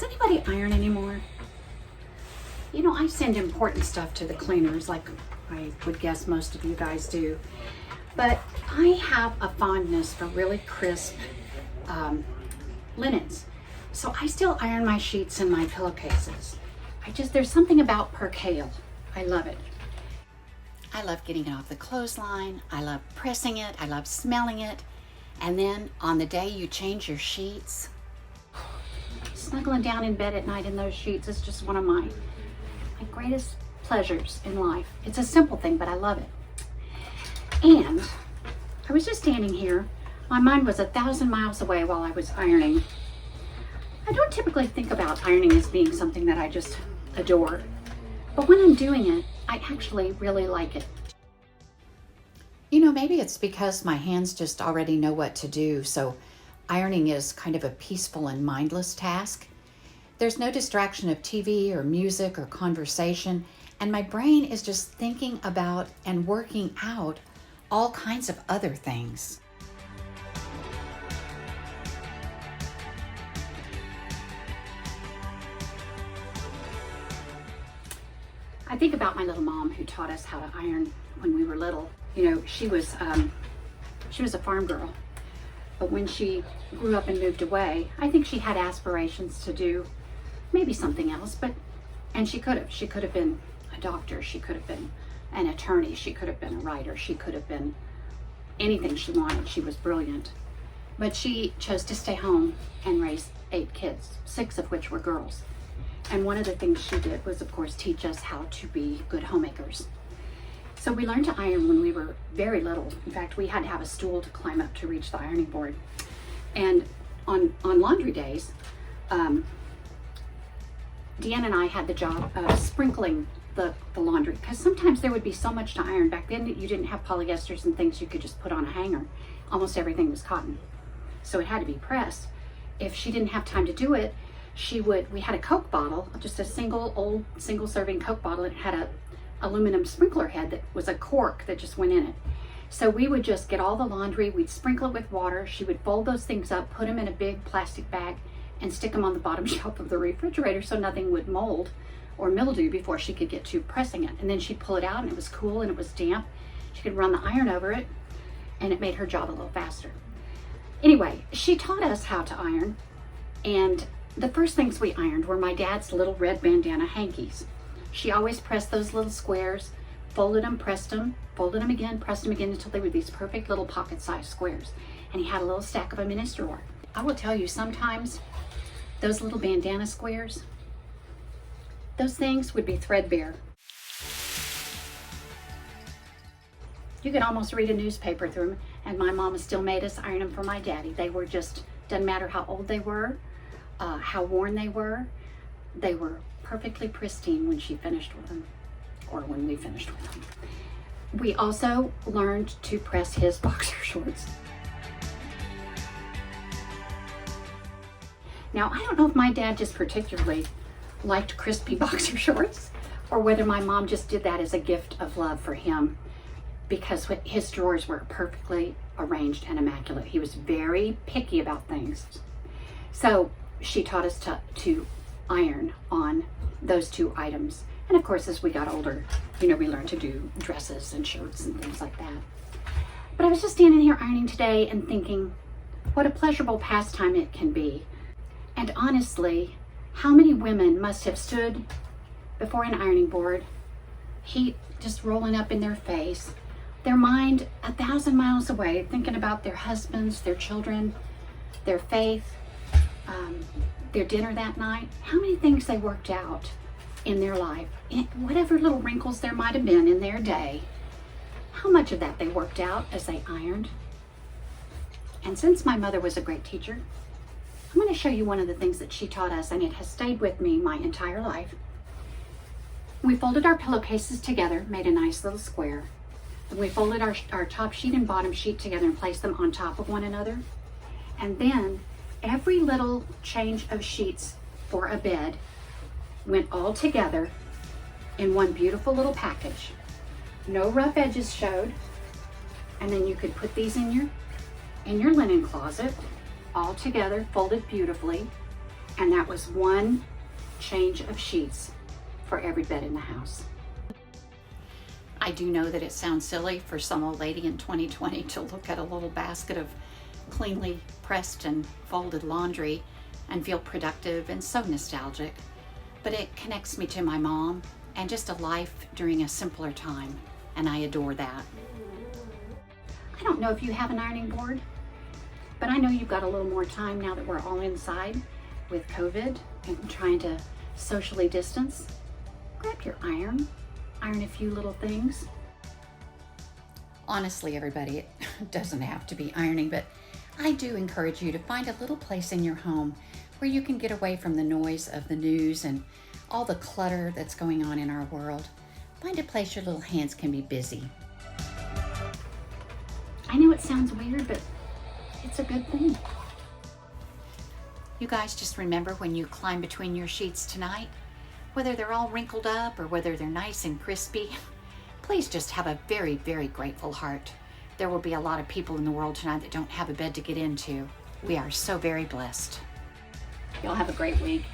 Does anybody iron anymore? You know, I send important stuff to the cleaners like I would guess most of you guys do. But I have a fondness for really crisp linens. So I still iron my sheets and my pillowcases. There's something about percale. I love it. I love getting it off the clothesline. I love pressing it. I love smelling it. And then on the day you change your sheets, snuggling down in bed at night in those sheets is just one of my greatest pleasures in life. It's a simple thing, but I love it. And I was just standing here. My mind was 1,000 miles away while I was ironing. I don't typically think about ironing as being something that I just adore, but when I'm doing it, I actually really like it. You know, maybe it's because my hands just already know what to do, so ironing is kind of a peaceful and mindless task. There's no distraction of TV or music or conversation, and my brain is just thinking about and working out all kinds of other things. I think about my little mom who taught us how to iron when we were little. You know, she was a farm girl, but when she grew up and moved away, I think she had aspirations to do maybe something else, and she could have been a doctor, she could have been an attorney, she could have been a writer, she could have been anything she wanted. She was brilliant, but she chose to stay home and raise 8 kids, 6 of which were girls. And one of the things she did was, of course, teach us how to be good homemakers. So we learned to iron when we were very little. In fact, we had to have a stool to climb up to reach the ironing board. And on laundry days, Deanna and I had the job of sprinkling the laundry, because sometimes there would be so much to iron. Back then you didn't have polyesters and things you could just put on a hanger. Almost everything was cotton, so it had to be pressed. If she didn't have time to do it, we had a Coke bottle, just a single serving Coke bottle. It had a aluminum sprinkler head that was a cork that just went in it. So we would just get all the laundry, we'd sprinkle it with water, she would fold those things up, put them in a big plastic bag, and stick them on the bottom shelf of the refrigerator so nothing would mold or mildew before she could get to pressing it. And then she'd pull it out and it was cool and it was damp. She could run the iron over it and it made her job a little faster. Anyway, she taught us how to iron, and the first things we ironed were my dad's little red bandana hankies. She always pressed those little squares, folded them, pressed them, folded them again, pressed them again until they were these perfect little pocket-sized squares. And he had a little stack of them in his drawer. I will tell you, sometimes those little bandana squares, those things would be threadbare. You could almost read a newspaper through them, and my mama still made us iron them for my daddy. They were just, doesn't matter how old they were, how worn they were perfectly pristine when she finished with them, or when we finished with them. We also learned to press his boxer shorts. Now, I don't know if my dad just particularly liked crispy boxer shorts, or whether my mom just did that as a gift of love for him, because his drawers were perfectly arranged and immaculate. He was very picky about things. So she taught us to iron on those 2 items. And of course, as we got older, you know, we learned to do dresses and shirts and things like that. But I was just standing here ironing today and thinking, what a pleasurable pastime it can be. And honestly, how many women must have stood before an ironing board, heat just rolling up in their face, their mind 1,000 miles away, thinking about their husbands, their children, their faith, their dinner that night. How many things they worked out in their life, whatever little wrinkles there might have been in their day, how much of that they worked out as they ironed. And since my mother was a great teacher, I'm going to show you one of the things that she taught us, and it has stayed with me my entire life. We folded our pillowcases together, made a nice little square. And we folded our top sheet and bottom sheet together and placed them on top of one another. And then every little change of sheets for a bed went all together in one beautiful little package. No rough edges showed. And then you could put these in your linen closet, all together, folded beautifully. And that was one change of sheets for every bed in the house. I do know that it sounds silly for some old lady in 2020 to look at a little basket of cleanly pressed and folded laundry and feel productive and so nostalgic, but it connects me to my mom and just a life during a simpler time, and I adore that. I don't know if you have an ironing board, but I know you've got a little more time now that we're all inside with COVID and trying to socially distance. Grab your iron a few little things. Honestly, everybody, it doesn't have to be ironing, but I do encourage you to find a little place in your home where you can get away from the noise of the news and all the clutter that's going on in our world. Find a place your little hands can be busy. I know it sounds weird, but it's a good thing. You guys just remember when you climb between your sheets tonight, whether they're all wrinkled up or whether they're nice and crispy, please just have a very, very grateful heart. There will be a lot of people in the world tonight that don't have a bed to get into. We are so very blessed. Y'all have a great week.